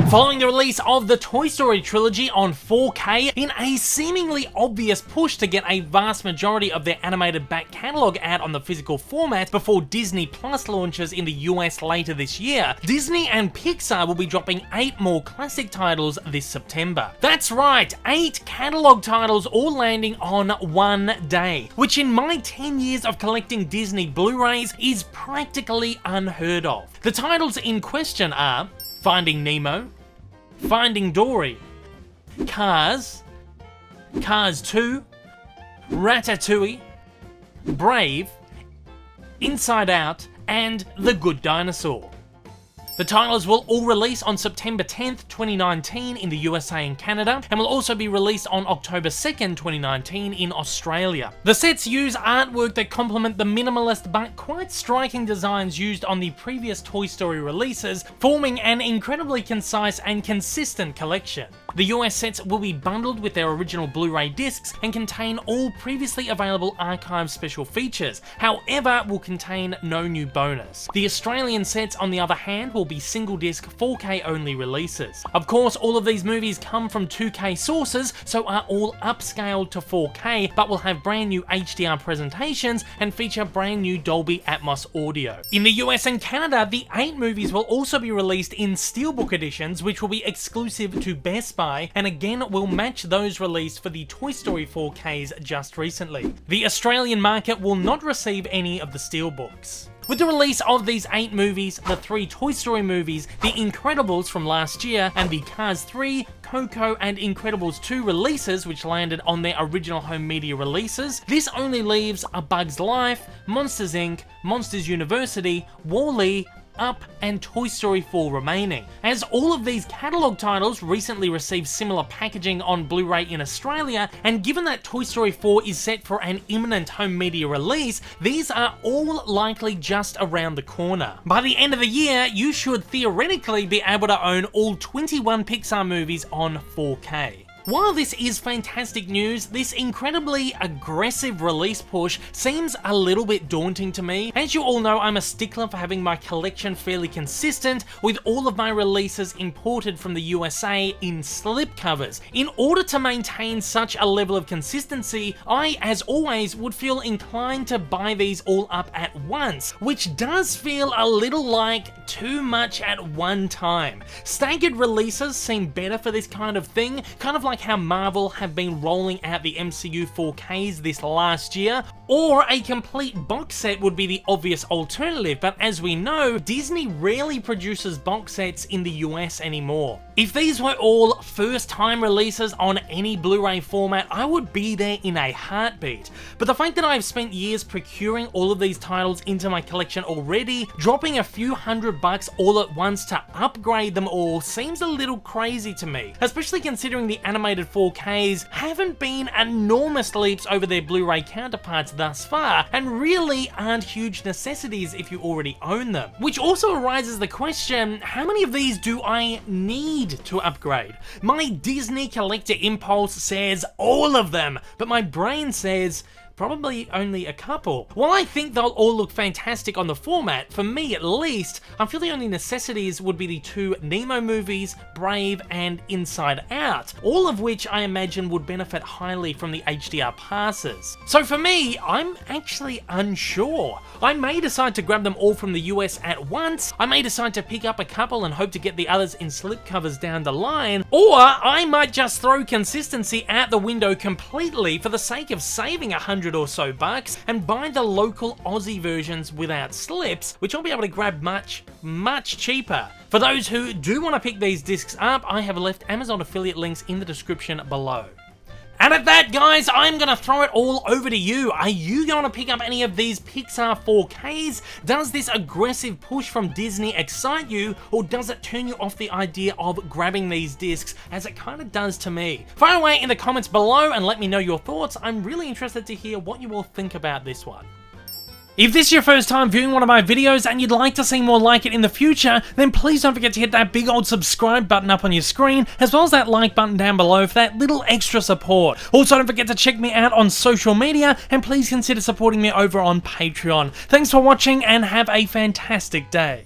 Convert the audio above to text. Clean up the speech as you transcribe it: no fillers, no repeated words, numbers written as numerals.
Following the release of the Toy Story trilogy on 4K in a seemingly obvious push to get a vast majority of their animated back catalogue out on the physical format before Disney Plus launches in the US later this year, Disney and Pixar will be dropping 8 more classic titles this September. That's right, 8 catalogue titles all landing on one day, which in my 10 years of collecting Disney Blu-rays is practically unheard of. The titles in question are Finding Nemo, Finding Dory, Cars, Cars 2, Ratatouille, Brave, Inside Out, and The Good Dinosaur. The titles will all release on September 10th, 2019 in the USA and Canada, and will also be released on October 2nd, 2019 in Australia. The sets use artwork that complement the minimalist but quite striking designs used on the previous Toy Story releases, forming an incredibly concise and consistent collection. The US sets will be bundled with their original Blu-ray discs and contain all previously available archive special features, however will contain no new bonus. The Australian sets, on the other hand, will be single disc 4K only releases. Of course, all of these movies come from 2K sources, so are all upscaled to 4K, but will have brand new HDR presentations and feature brand new Dolby Atmos audio. In the US and Canada, the 8 movies will also be released in Steelbook editions, which will be exclusive to Best Buy, and again will match those released for the Toy Story 4Ks just recently. The Australian market will not receive any of the Steelbooks. With the release of these 8 movies, the 3 Toy Story movies, The Incredibles from last year, and the Cars 3, Coco, and Incredibles 2 releases, which landed on their original home media releases, this only leaves A Bug's Life, Monsters Inc., Monsters University, WALL-E, Up, and Toy Story 4 remaining. As all of these catalogue titles recently received similar packaging on Blu-ray in Australia, and given that Toy Story 4 is set for an imminent home media release, these are all likely just around the corner. By the end of the year, you should theoretically be able to own all 21 Pixar movies on 4K. While this is fantastic news, this incredibly aggressive release push seems a little bit daunting to me. As you all know, I'm a stickler for having my collection fairly consistent, with all of my releases imported from the USA in slipcovers. In order to maintain such a level of consistency, I, as always, would feel inclined to buy these all up at once, which does feel a little like too much at one time. Staggered releases seem better for this kind of thing, kind of like how Marvel have been rolling out the MCU 4Ks this last year, or a complete box set would be the obvious alternative, but as we know, Disney rarely produces box sets in the US anymore. If these were all first-time releases on any Blu-ray format, I would be there in a heartbeat. But the fact that I've spent years procuring all of these titles into my collection already, dropping a few $100 all at once to upgrade them all seems a little crazy to me, especially considering the animated 4Ks haven't been enormous leaps over their Blu-ray counterparts thus far, and really aren't huge necessities if you already own them. Which also arises the question, how many of these do I need to upgrade? My Disney collector impulse says all of them, but my brain says probably only a couple. While I think they'll all look fantastic on the format, for me at least, I feel the only necessities would be the 2 Nemo movies, Brave and Inside Out, all of which I imagine would benefit highly from the HDR passes. So for me, I'm actually unsure. I may decide to grab them all from the US at once, I may decide to pick up a couple and hope to get the others in slipcovers down the line, or I might just throw consistency out the window completely for the sake of saving $100 or so and buy the local Aussie versions without slips, which I'll be able to grab much cheaper. For those who do want to pick these discs up, I have left Amazon affiliate links in the description below. And at that, guys, I'm going to throw it all over to you. Are you going to pick up any of these Pixar 4Ks? Does this aggressive push from Disney excite you, or does it turn you off the idea of grabbing these discs, as it kind of does to me? Fire away in the comments below and let me know your thoughts. I'm really interested to hear what you all think about this one. If this is your first time viewing one of my videos and you'd like to see more like it in the future, then please don't forget to hit that big old subscribe button up on your screen, as well as that like button down below for that little extra support. Also, don't forget to check me out on social media, and please consider supporting me over on Patreon. Thanks for watching and have a fantastic day.